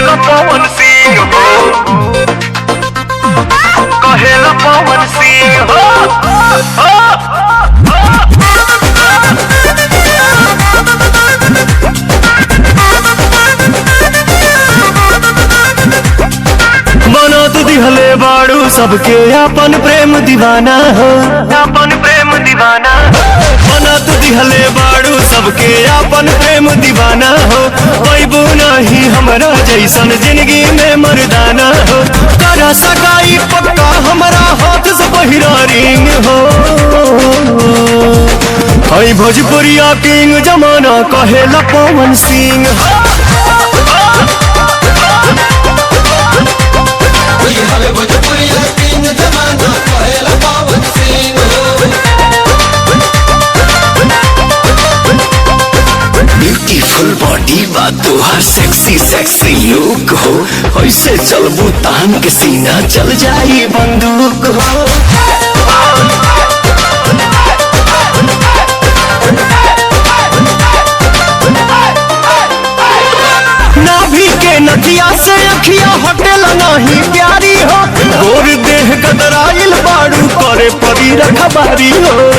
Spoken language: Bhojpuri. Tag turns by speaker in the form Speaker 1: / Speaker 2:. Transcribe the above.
Speaker 1: कहेला पवन सिंह हो, कहेला पवन सिंह हो,
Speaker 2: बना तू दिहले बाड़ू सबके अपन प्रेम दीवाना हो,
Speaker 1: अपन प्रेम दीवाना,
Speaker 2: बना तू दिहले बाड़ू सबके अपन प्रेम दीवाना हो। पैबू नहीं हमरा जैसन जिंदगी में मर्दाना हो, करा सगाई पक्का हमरा हाथ से पहिरा रिंग हो। हई भोजपुरिया किंग जमाना कहेला पवन सिंह हो। ब्यूटीफुल बॉडी बा तोहार सेक्सी सेक्सी लुक हो, ऐसे चलबू तान के सीना चल जाई बंदूक हो। नाभि के नथिया से अखिया हटेला नहीं प्यारी हो, गोर देह कतराइल बाड़ू करे परी रखबारी हो।